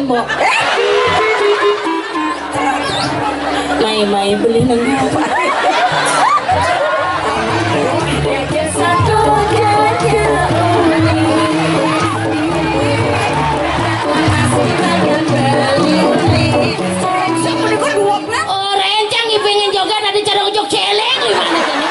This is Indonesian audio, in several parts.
mbok. Mai beli nang apa? Oh, rencang pengen joget ada cara ujok celeng gimana sini?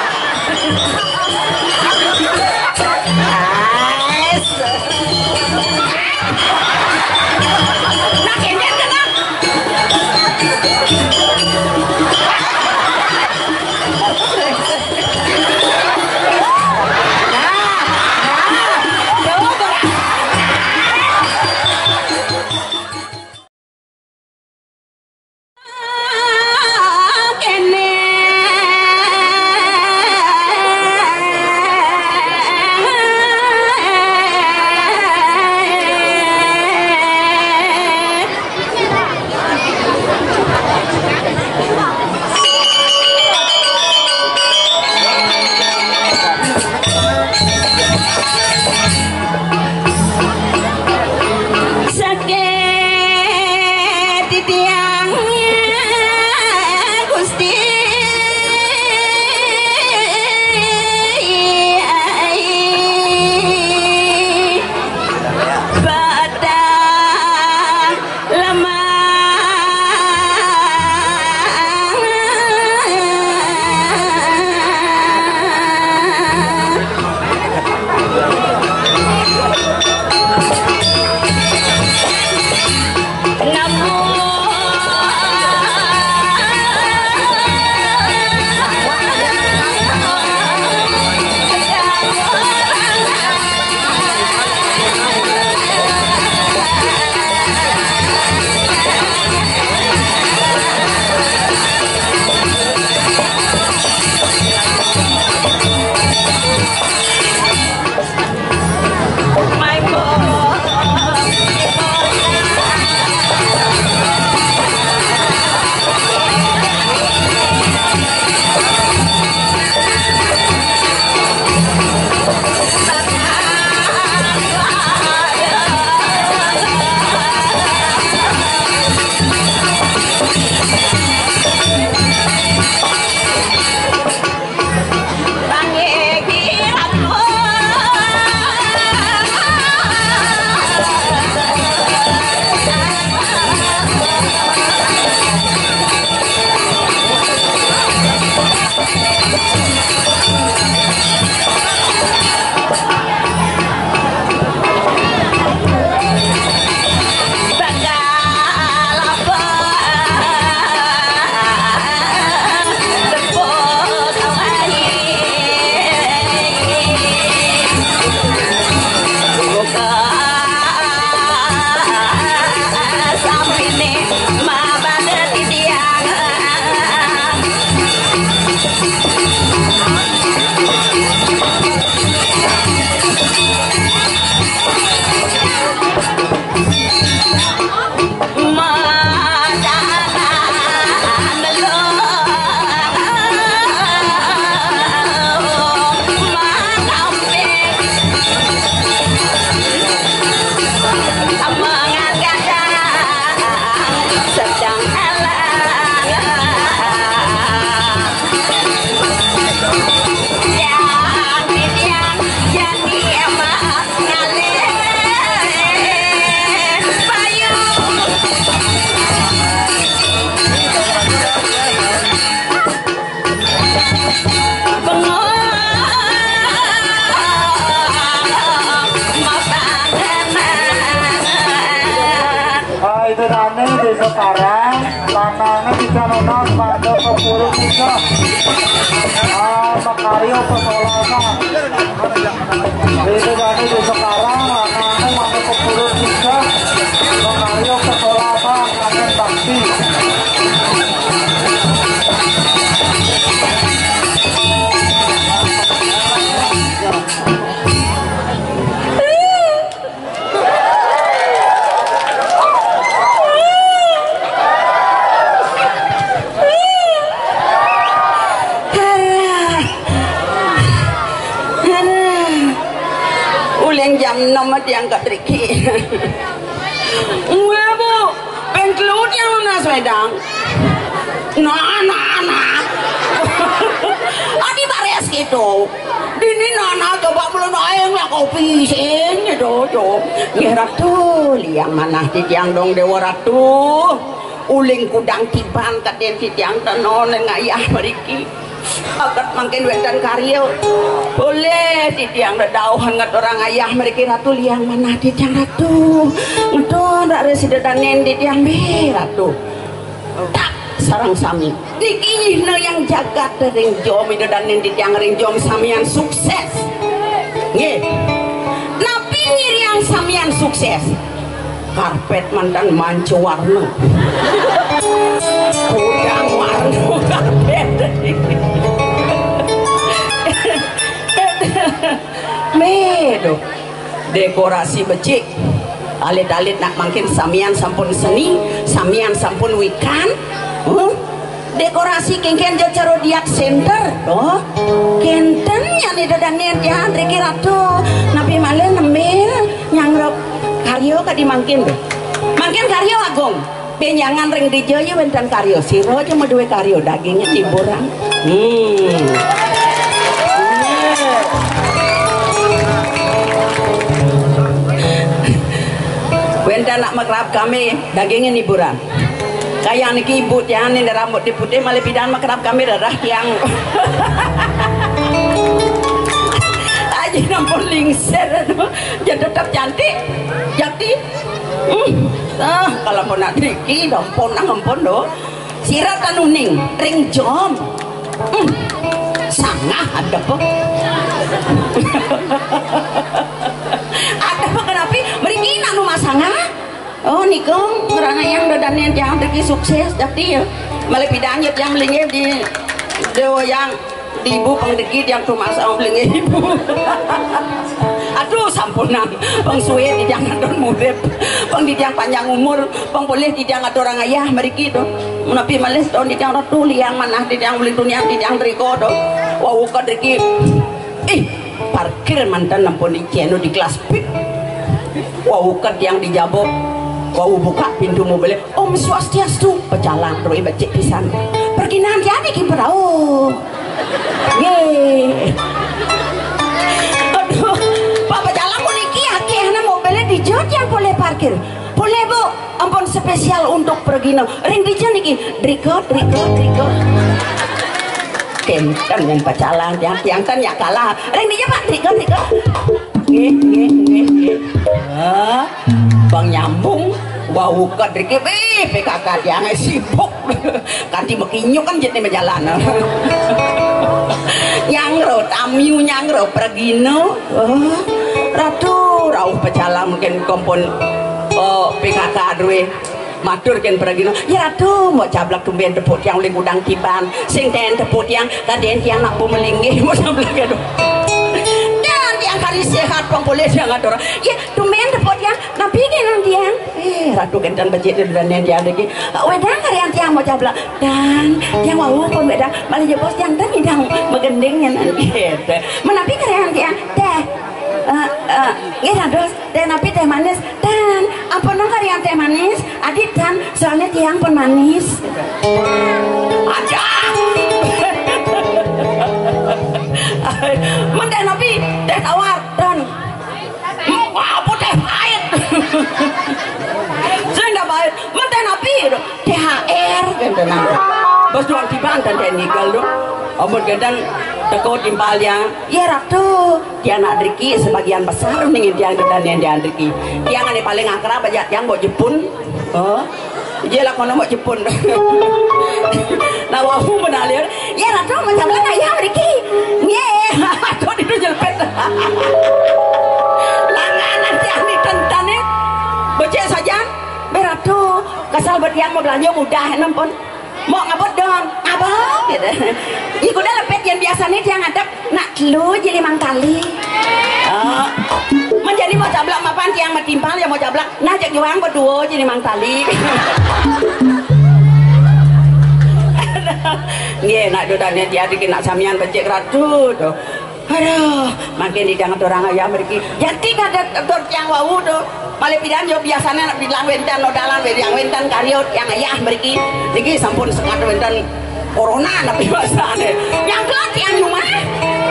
sekarang lanangnya bisa nonton pada kepuluh juga Makario Pesolasan itu jadi di sekarang lanangnya pada kepuluh juga Makario Pesolasan Amin Bakti jam nomor diangkat Riki. Enggak bu, kelut yang lunas wedang. Nah. Adi bares gitu. Dini nana coba belum aeng lah kopi sing gitu. Nggih ratu liang mana titiang dong dewa ratu. Uling kudang tiban kaden titiang tenon ngayah mriki. Agat mangkin wedan karyo. Boleh titiang dadauhan ngat orang ayah mriki ratu liang mana titiang ratu. Ngedon rak residedanen titiang be ratu. Tak sarang sami niki yang jagat ring jom danen titiang ring jom samian sukses nggih napi yang samian sukses karpet mantan manco warna kudang warna karpet medo dekorasi becik alit-alit nak makin samian sampun seni samian sampun wikan dekorasi kengken jacaro diak center kenten yang didadanen ya Riki Ratu nabi malen nemil nyangrok karyo kadi mangkin karyo agung penyangan ring dijoyo wentan karyo siro aja mau duwe karyo dagingnya timburan wentan nak makrab kami dagingnya niburan kayak niki ibu jangan ini rambut diputih malah pidan makrab kami darah yang aja nampun lingser jadi tetap cantik jadi kalau pun nak triki dompon nampun do sirat kanuning ring jom sangah ada apa kenapa mereka nak rumah sangah. Oh nikung ngerana yang dadannya yang deki sukses jadi ya malah pidanya yang melingin di dewa yang di ibu pengdeki yang rumah sama melingin ibu aduh sampunan peng suwe tidak ngadon murid peng tidak panjang umur peng boleh tidak ngad orang ayah mereka itu menapi malah tahun tidak ratu liang mana tidak beli dunia tidak triko do wow kan deki parkir mantan nampun di channel di kelas pik wow kan yang dijabok kau buka pintu mobil Om Swastiastu pecalang terus becek pisan pergi nanti ada kiperau aduh Pak pecalang pun iki akhirnya mobilnya dijot yang boleh parkir boleh bu ampun spesial untuk pergi ring dijot niki driko kenten yang pecalang yang kan ya kalah ring dijot pak driko bang nyambung bau kadrike PKK yang sibuk kanti mekinyo kan jadi menjalan nyangro tamiu nyangro pergino ratu rauh pecalang mungkin kompon PKK duwe matur ken pergino ya ratu mau cablak tumben deput yang oleh gudang tiban sing ten deput yang kaden yang nak bumelinggih mau cablak ya yang kali sehat pang boleh jangan orang ya tumben depot yang nabi kan tiang ratu kentan becik dan yang dia lagi wedang hari tiang mau cablak dan yang mau pun wedang malah jebos yang dan hidang megendingnya nanti menapi karyan tiang teh terus teh napi teh manis dan apa nong karyan teh manis adit dan soalnya tiang pun manis ada menteh napi teh tawar dan apa teh pahit saya nggak pahit menteh napi THR gitu bos doang tiban dan teh nikel dong omot gedang teko timpalnya ya ratu dia anak Driki sebagian besar nih dia dan yang dia Driki dia kan paling akrab aja yang mau Jepun dia lah kono mau Jepun nah wahu menalir ya ratu macam mana ya Driki tuh itu jelpet langanan yang ditentane becek saja beratu kasal bertiang mau belanja mudah nempon mau ngabot dong abang gitu iku udah lepet yang biasanya dia ngadep nak lu jadi mangkali menjadi mau cablak mapan tiang matimpal ya mau cablak nah jak juang berdua jadi mangkali nggih nak dodane dia dikin nak samian becek ratu tuh Aduh, makin didanget orang ayam mriki. Jadi kada tur yang wau tuh. Malih pidan yo biasanya bilang wenten nodalan yang wenten kariot yang ayah mriki. Niki sampun sekat wenten corona tapi bahasane. Yang kan yang cuma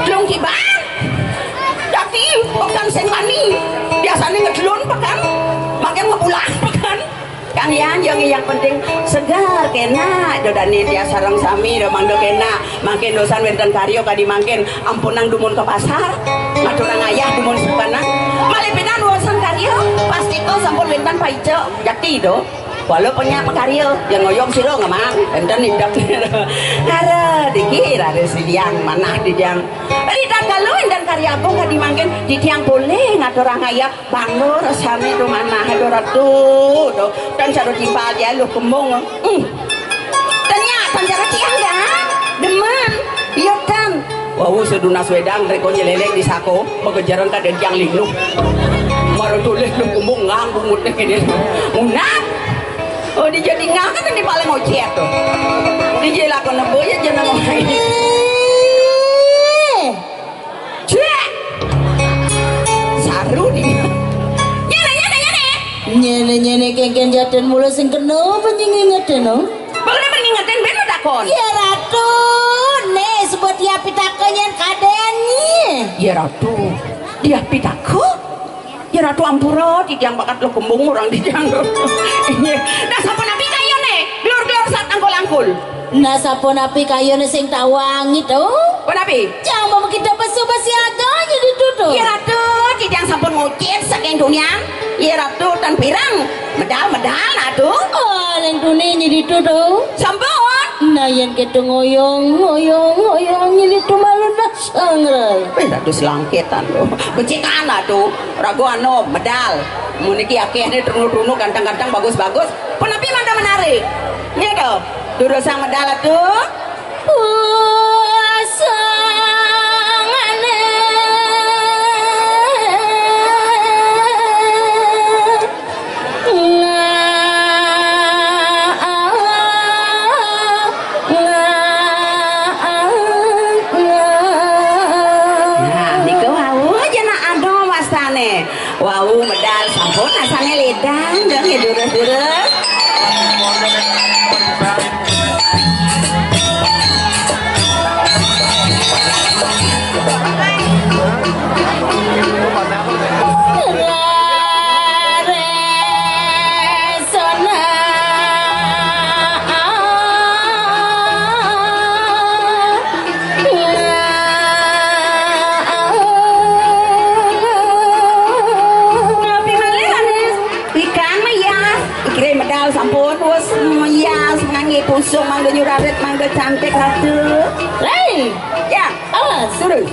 belum kibang. Jadi bukan sing wani. Biasanya ngedlun pekan. Makin ngepulang pekan. Kang yang penting segar kena dodane dia sareng sami do mangdo kena makin dosan wenten karyo kadi mangkin ampun nang dumun ke pasar maturang ayah dumun supana malih pidan dosan karyo pasti ko sampun wenten paijo jati do walau punya karyo yang ngoyong siro ngamang enten indak kare dikira residiang manah dijang rida galu enten karya aku kadi mangkin ditiang boleh ngaturang ayah bangun resame do manah do ratu do dan cara timpal ya lu kembung ternyata cara tiang dah demen iya kan wau sedunas wedang reko nyelelek di sako mengejaran kaden yang linglung maru tulis lu kembung nganggung mutnya kini munat oh di jadi nggak kan di paling ojek tuh di jadi lakon nebo ya jangan ngomong cek saru di nyene kengken jaden mula sing kena pengingetan no bagaimana pengingetan ben takon ya ratu nih sebut dia pitakonya kadeni ya ratu dia pitako ya ratu ampura didiang bakat lo kembung orang didiang nah sapa nabi kayo nih glor-glor saat angkul-angkul nah sapa nabi kayo nih sing tawangi tuh apa nabi jangan mau kita basi-basi aganya ditutup ya ratu didiang sampun ngucit saking dunia ya ratu tan pirang medal-medal atuh oh yang dunia ditutup sampun nah yang kita ngoyong ini tuh malu nasang rai ratu selangkitan loh becikan atuh ragu anu medal muniki akeh ini trunu-trunu gantang-gantang bagus-bagus penapi manda menarik ini tuh duduk sang medal atuh wau medal sampun asane ledang dan ngedurus-durus sampun wis meyas ngangge pusung mangga nyuraret mangga cantik ratu hei ya awas terus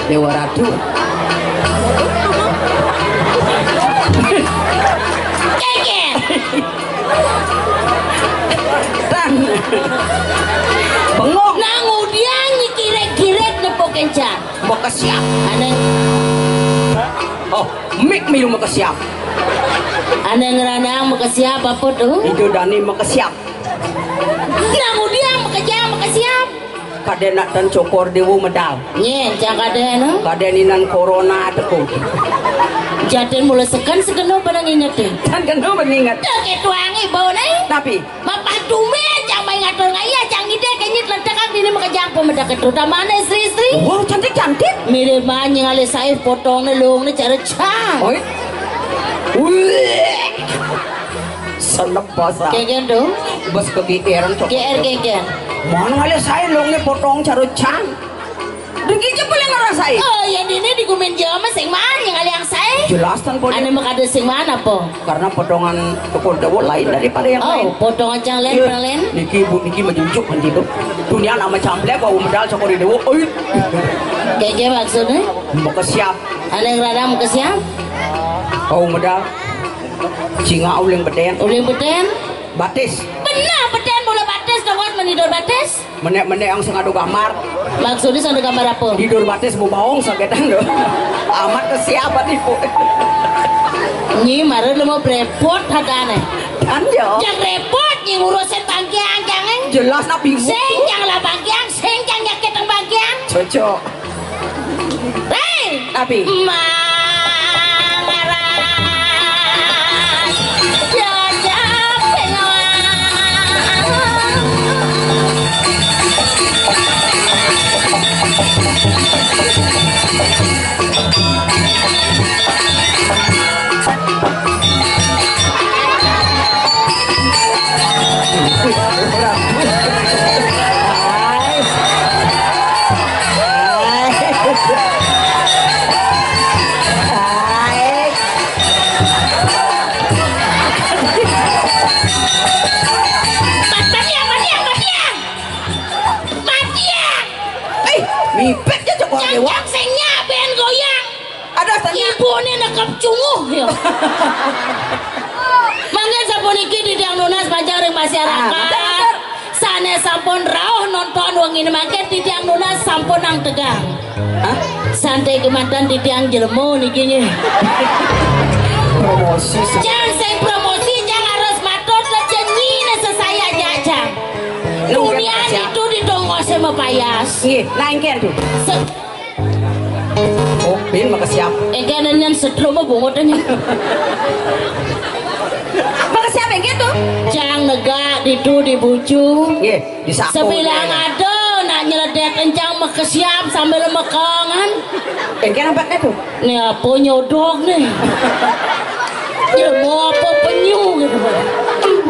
Dewa Ratu keken tan bengong nang udian nyikirek-kirek nepok kencan mau kesiap aneh oh mik milu mau kesiap aneh ngeranang mau kesiap apa tuh itu Dani mau kesiap nang udian mau kesiap kadena dan cokor dewu medal nyen jangan kadena kadeninan corona teku jaden mulai sekan sekeno barang ingetin kan kena mengingat dake tuangi bau nih tapi bapak tume jang main ngatur ngaya jang ide kenyit ledakan dini makajang pemedak itu tamane istri-istri wow cantik-cantik mirip manyi ngali saif potong nih lung nih cara cang oi senep basa keken tuh bos kegiatan cokor keken mana ngali saya longnya potong carucan Dengki aja boleh ngerasain. Oh ya ini di gumen Jawa sing mana yang kalian saya? Jelasan po. Ane makade sing mana po? Karena potongan toko dawo lain daripada yang lain. Oh, potongan yang lain lain. Niki bu niki menunjuk nanti tuh. Dunia nama camplek kau medal cokori dewo. Oi. Kayak maksudnya? Mau kesiap. Ada yang rada mau kesiap? Kau medal. Singa uling beden. Uling beden? Batis. Benar beden mulai batis dong menidor batis. Menek-menek yang sengadu gambar. Maksudnya sama gambar apa? Tidur batis mau baong sagetan loh. Amat kesiapan ibu. Nyi marah lu mau repot hadane. Anjo. Yang repot nyi ngurusin bangkiang jangan. Jelas nak bingung. Sing yang lah bangkiang, sing yang nyakit ang bangkiang. Cocok. Hei, Tapi. Mipetnya cokor dewa. Cang sengnya ben goyang. Ada tanya. Ibu ini nekap cunguh ya. Mangga sapuniki di Diang Nunas panjang ring masyarakat. Sane sampun rauh nonton wong ini mangke di Diang Nunas sampun nang tegang. Hah? Santai kemantan di Diang Jelmo niki nya. Promosi. Jangan sing promosi jangan harus matur terjenyi sesaya jajang. Dunia itu didongos sama payas. Iya, nah engken tuh. Oh, bin makasiap. Engken nyan setro mah bungotannya. Makasiap engken tuh. Jang negak ditu dibucu. Iya, disapu. Sebilang ada nak nyeledet encang makasiap sambil mekangan. Engken apa tuh? Nih apa nyodok nih. Ya mau apa penyu gitu.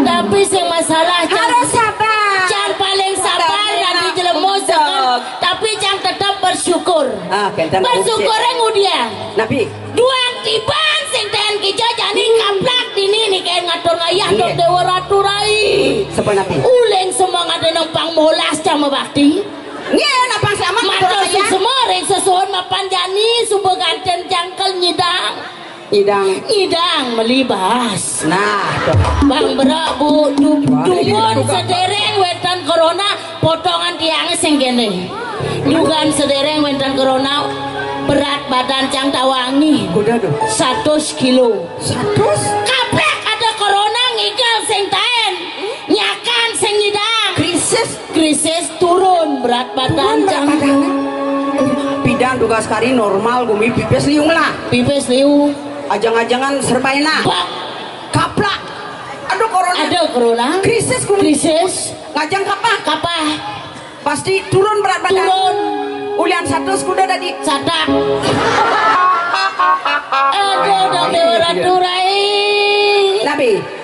Tapi sing masalah harus sabar. Jangan paling sabar dan dijelemu sekan. Tapi jangan tetap bersyukur. Bersyukur ngudian. Nabi. Duang tiban sing ten kijo jani kaplak dini nih kayak ngatur ngayah dok dewa ratu rai. Sepa Nabi. Uleng semang ada nempang molas jama bakti. Iya, napang sama matur semua reng sesuon mapan jani sumber ganten jangkel nyidang. Idang melibas. Nah, bang berak bu dumun sedereng wetan corona potongan tiangnya sing kene. Dugan sedereng wetan corona berat badan cang tawangi. Kuda tuh. 100 kilo. 100? Kaplek ada corona ngigal sing taen. Nyakan sing ngidang. Krisis turun berat badan cang. Pidan tugas kari normal gumi pipes liung lah. Pipes liung. Ajang-ajangan serbaina. Kaplak. Aduh corona. Ada corona. Krisis. Ngajang kapah. Pasti turun berat badan. Turun. Ulian 100 kuda tadi. Sadak. Aduh dong dewa ratu rai. Nabi.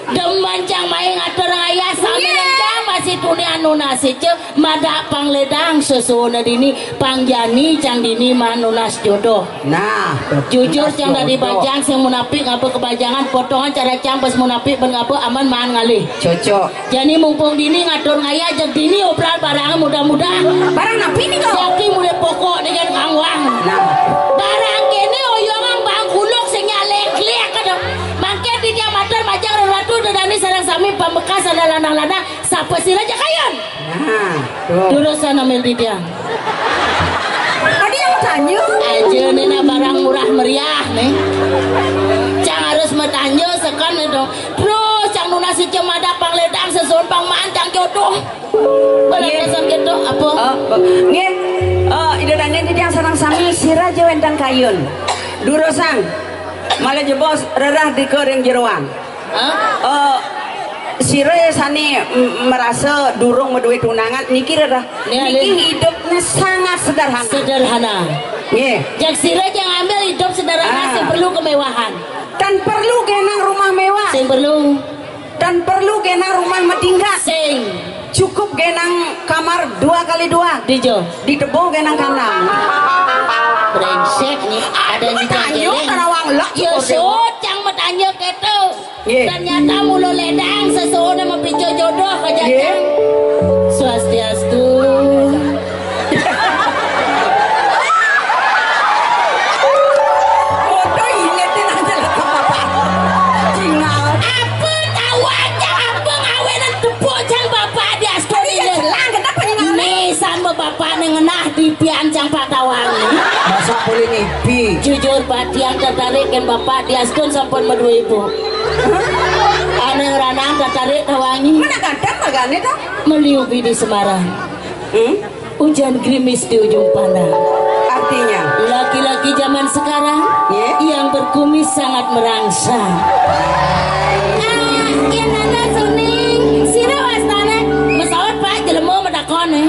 Demancang main ngatur ayah sambil jam masih dunia nunas itu mada pangledang sesuna dini pangjani cang dini manunas jodoh. Nah, jujur cang dari bajang sing munafik ngapa kebajangan potongan cara cang pas munafik ben ngapa aman man ngalih. Cocok. Jadi mumpung dini ngatur ngaya jeung dini obral barang mudah-mudah. Barang napi nih kau. Jadi mulai pokok dengan kangwang. Nah. Barang kene oyongan bang kuluk sing nyalek-lek kada. Mangke di dia matur majang ratu dadani sareng sami pambekas ada lanang-lanang sapa sira aja kayon. Nah, dulu sana mel di dia. Tadi yang tanyo. Aja nena barang murah meriah nih. Cang harus metanyo sekan itu. Terus cang nunasi cemada pangledang sesuun pang mantang jodoh. Balasan gitu apa? Nge, idadane di dia sareng sami sira aja wendang kayun. Durosang. Malah jebos rerah di kering jeroan. Sire sani merasa durung medue tunangan niki rerah. Niki hidupnya sangat sederhana. Nggih. Jak sire jangan ambil hidup sederhana sing perlu kemewahan. Dan perlu genang rumah mewah. Sing perlu. Dan perlu genang rumah metingkat. Sing. cukup genang kamar 2x2 Dijo ditebung genang kanang brengsek nih ada yang Tanyo karawang lak ya sotang matanya keto ternyata mulo ledang sesuatu sama pico jodoh ke jajang swastiastu bodoh ingetin aja lah bapak jingal apa tahu aja apa ngawenan tepuk jang bapak di astori lang kenapa jingal nih sama bapak nengenah di piancang Pak Tawang masa boleh ngibi jujur Pak tiang tertarik kan bapak di aston sampun medua ibu aneh ranang tertarik tawangi mana kadang magane dah meliupi di Semarang hujan gerimis di ujung pandang artinya laki-laki zaman sekarang yang berkumis sangat merangsang yang nana suning sira wastane mesawat Pak jelema medakone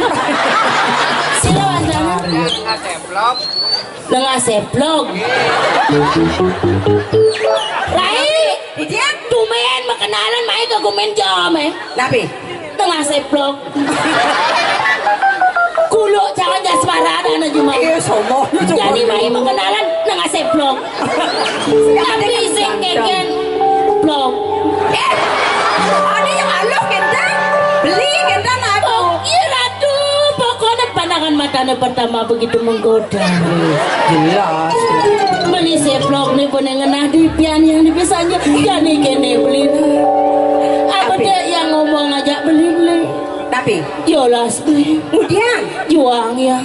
sira wastane Lengah seblok Rai dia tumen makenalan mai ke gumen jam tapi tengah seblok kulo jangan jasmara dan cuma somo jadi mai makenalan tengah seblok tapi sing keken blok ada yang alok gendang beli gendang aku iya ratu pokoknya pandangan matanya pertama begitu menggoda jelas beli seblok nih pun yang ngenah di pian yang dipisahnya jadi kene beli apa deh yang ngomong ngajak beli tapi yolas beli kemudian juang yang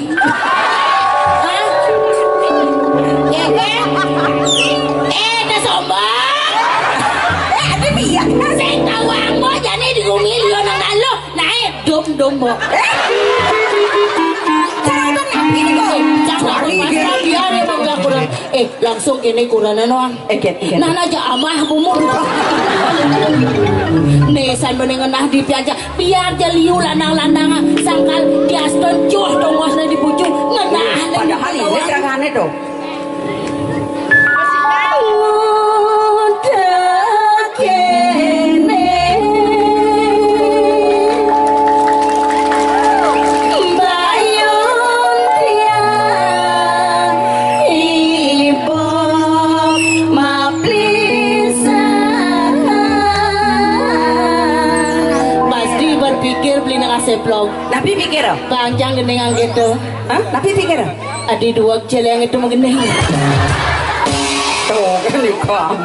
dah sombong ada biak saya tawang mo jadi di milion yang lalu naik dom mo cara itu nabi nih kok jangan pasal biar ya bangga kurang langsung kini kurang noang nana aja amah bumur nih saya menengah di piaja biar jeliu lanang-lanang sangkal di aston cuh tongosnya di pucuk ngenah padahal ini serangannya tuh seblok. Nabi pikir panjang gendengan gitu. Hah? Nabi pikir adi dua celeng itu menggendeng. Tuh kan juga.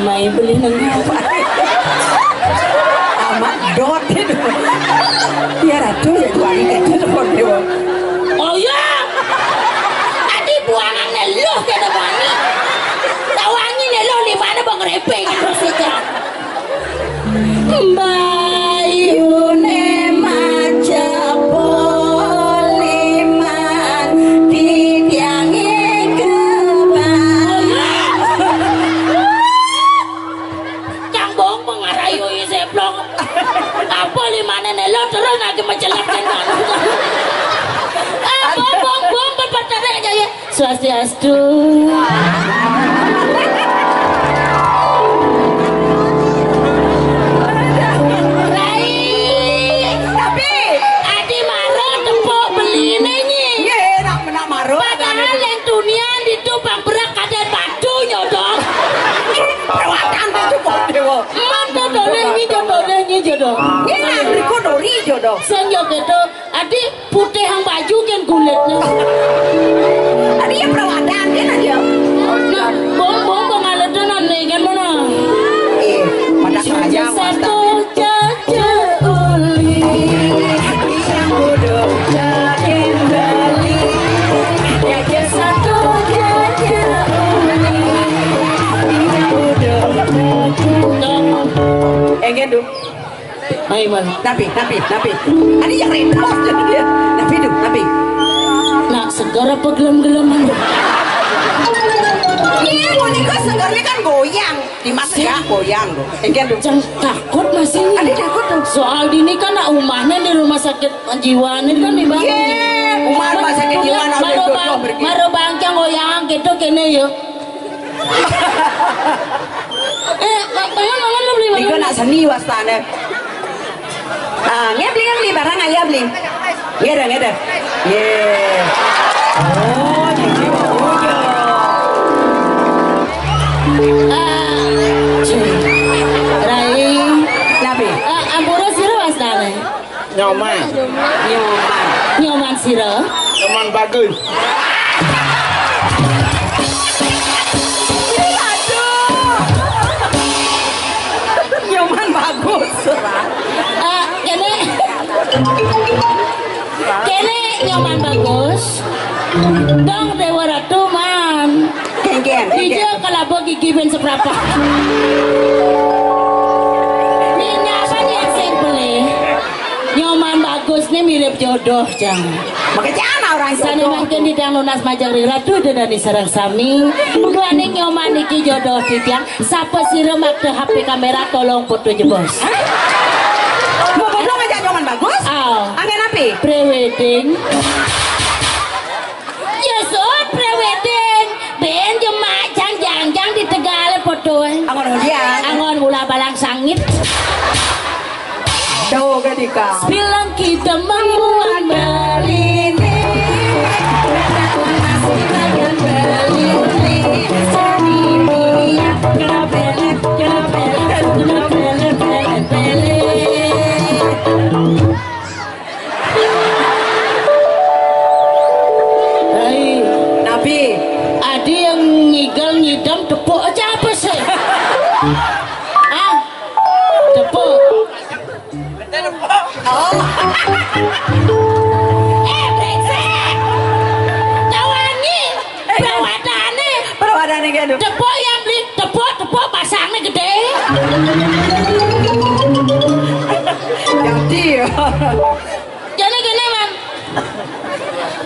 Mai beli nengah amat dot itu ya ratu ya tuan itu tuh dewa oh ya adi buangan neluh kena wangi tawangi neluh di mana bang repeng saja bayune macam poliman dipiangi apa limane nelo terus lagi mencelap dengan bom berpacaran aja ya swastiastu tapi adi maro tepuk beli nengi ya nak maro padahal yang dunia itu bang berak kaden batu nyodong perawatan itu kok dewa mantap dolengnya jodoh ini nanti kok dori jodoh senjok itu adi putih yang baju kan kulitnya adi ya perawatan kan aja nah bom pengalaman nih kan mana pada saja satu caca uli yang bodoh yakin bali ya satu caca uli yang bodoh enggak dong Ayo mas. Nabi. Ada yang repot jadi dia. Nabi. Nak segar apa gelem-geleman? Iya, boneka segarnya kan goyang. Dimasak ya goyang loh. Jangan takut mas ini. Ada takut tuh. Soal dini kan nak umahnya di rumah sakit jiwa ini kan dibangun. Iya, rumah sakit jiwa Maro bangcang goyang gitu kene yo. Mangan lu beli mangan. Iko nak seni wastane. Beli barang ayah beli. Ngeda. Yeah. Oh, jadi ujo. Rai. Nabi. Ampura sira wastane. Nyoman sira. Nyoman bagus. Nyoman bagus. Kene nyoman bagus. Dong Dewa Ratu man. Hija kalabo gigi ben seberapa. Minyakan yang sing beli. Nyoman bagus nih mirip jodoh jang. Makanya orang sana makin di tiang lunas majari ratu dan di sarang sami. Dua nih nyoman iki jodoh di tiang. Sapa siremak de HP kamera tolong foto jebos. Belum aja nyoman bagus? Angin api? Prewedding. Yes, prewedding. Ben jemaah jang di Tegal foto. Angon gula balang sangit. Jauh ketika. Bilang kita membuat belini. Nabi, ada yang ngidam tepuk aja apa sih? Tepuk. Oh. Brengsek. Tawani. Perawatane kan. Tepuk yang beli tepuk pasangnya gede. Jadi. Jadi gini man.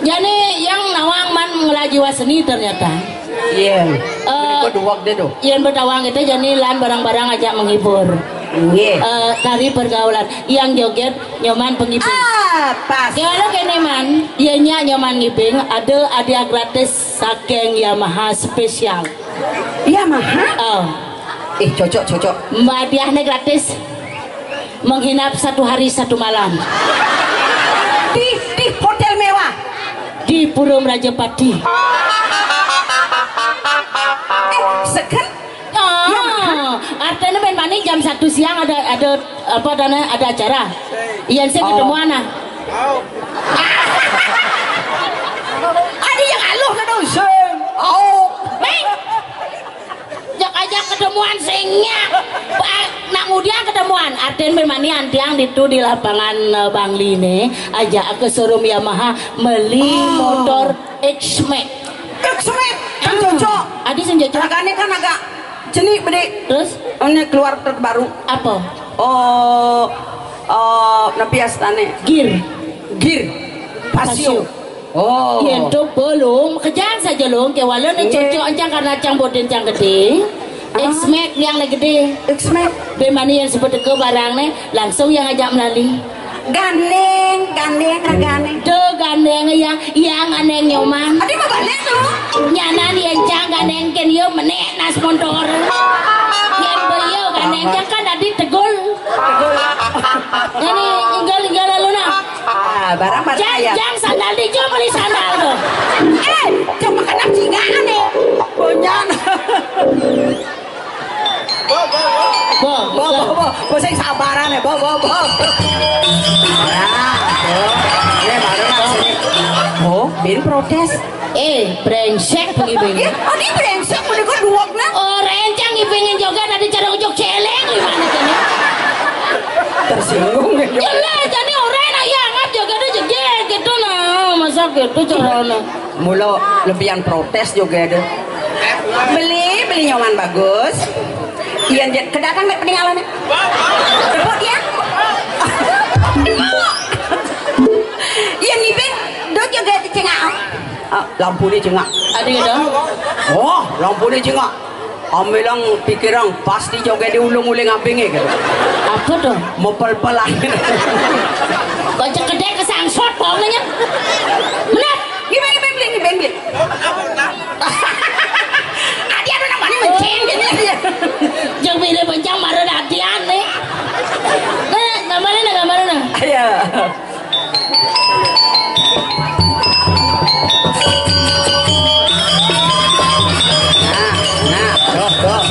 Jadi yang nawang man ngelajiwa seni ternyata. Iya. Kau duak deh tuh. Yang bertawang itu jadi lan barang-barang ajak menghibur. Iya. Tari pergaulan. Yang joget nyoman penghibur. Pas. Kalau kene man, ianya nyoman ngibing ada hadiah gratis saking Yamaha spesial. Yamaha? Cocok. Hadiahnya gratis. Menghinap 1 hari 1 malam. Di hotel mewah. Di Purum Rajapati. Second? Artinya main maning jam 1 siang ada apa dana ada acara. Iyan saya ketemu anak. Ada yang aluh kan usung. Ajak ketemuan singnya. Nak ngudian ketemuan. Artinya main manian tiang itu di lapangan Bangli nih. Ajak ke showroom Yamaha beli motor X-Max. Kan cocok. Adi sing cocok. Harganya kan agak jenik bede. Terus? Ini keluar terbaru. Apa? Napias tane. Gear. Pasio. Itu belum. Kejang saja loh. Kewalau nih cocok aja karena cang boden cang gede. X-Max yang lagi gede. X-Max. Bemani yang seperti ke barangnya langsung yang ajak melalui. Gandeng. Tuh gandeng yang aneh nyoman. Adi mah balik tuh. Nyanan yang cang gandeng ken yo menek nas motor. Yang beliau gandeng cang kan tadi tegul. Ini tinggal lalu nak. Barang ayam. Jang sandal di jual beli sandal tuh. Coba kenapa singaan nih? Bonyan. Bo sing sabaran ya, bo. Ini baru sini. Bin protes. Brengsek begini. Ini brengsek mereka duaknya. Rencang ngipingin juga tadi cara ujuk celeng gimana jadi? Tersinggung ya. Jelas jadi orang ayah ngap juga ada jeget gitu nah. Masa gitu caranya. Mula lebihan protes juga ada. Beli nyoman bagus. Iya, kedatang peninggalannya. Tepuk dia. lampu ni cengak. Ada gitu. Oh, lampu ni cengak. Ambilang pikiran pasti joget di ulung-uling ambing gitu. Apa tuh? Mau pel-pelan. Kau cekede kesangsot pokoknya. Benar. Gimana bengklik. Adi ada namanya menceng gitu. Jangan pilih pencang marah hatian nih. Gambarnya. Ayo. Tuh.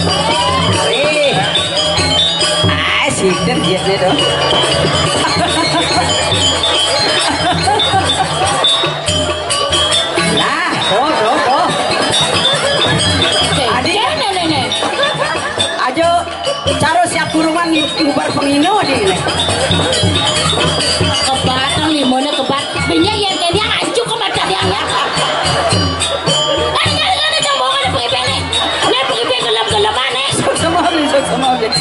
Sikit jetnya tuh. Nah, tuh. Adik, ajo caro siap kurungan ngubar pengino di ini. Kebatang limonnya kebat. Binya yang kayak dia ancu ke mata dia ya. Ada coba ada pergi-pergi. Dia pergi gelap-gelap aneh. Sama habis.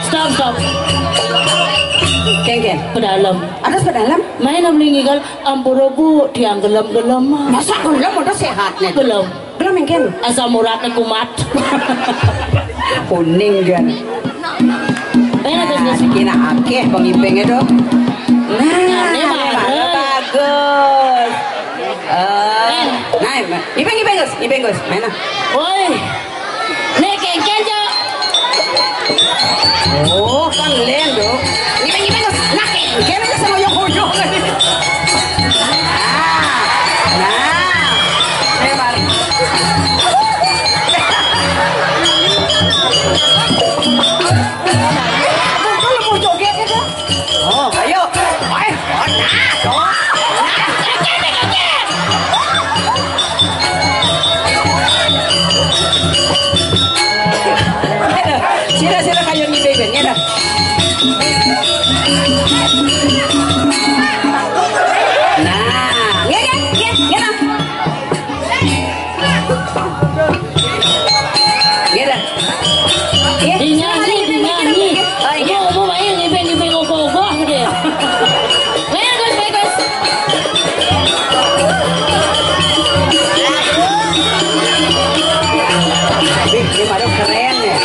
Stop. Ken. Pedalam. Atas pedalam? Main beli ngigal ampura bu tiang gelam-gelam. Masa gelam udah sehatnya? Gelam. Gelam yang ken? Asam uratnya kumat. Kuning kan? Main atas kena akeh pengipeng itu. Nah, bagus. Nah, ipeng Gus, mana? Woi, nih kengken jo. Oh, kan lendo. Ipeng Gus, nah kengken itu sama yang lagi. Nah, lebar. Kalau mau joget itu. Oh, ayo. Sila kayo ni Baby niya na. Nah, yan. Dinyanyi. Mau main ngipeng ogoh deh. Bagus. Ini baru keren ya.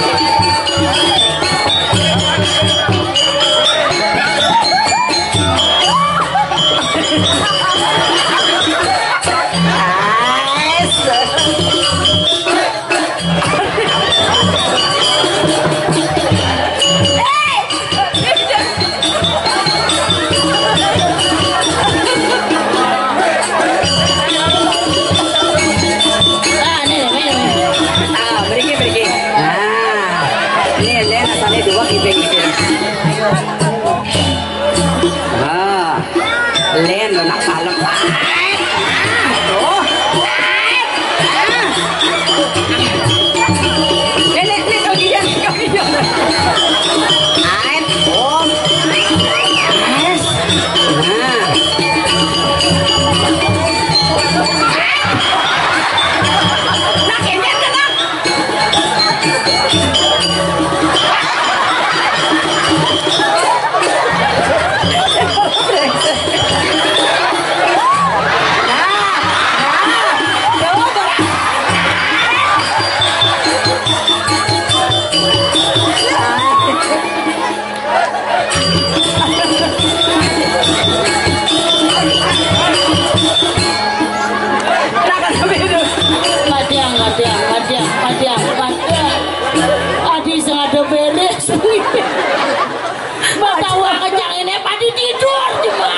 Lên rồi nắp vào lắm. Lên đâu đi ra. Ai ôm. Nó kẹt chết rồi đó. Adi sengaja beres. Batawa kejang ini padi tidur cuma.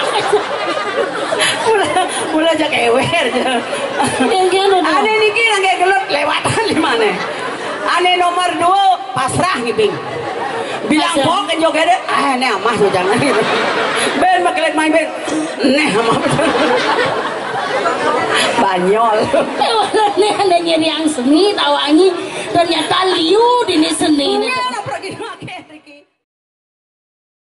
Mulai aja kewer aja. Ane niki yang kayak gelut lewatan di mana? Ane nomor 2 pasrah ngiping. Bilang kok ke joget deh. Ane amah tuh jangan. Ben makelet main ben. Neh amah. Banyol. Nih ada nyeri yang seni tawangi ternyata liu di seni ini.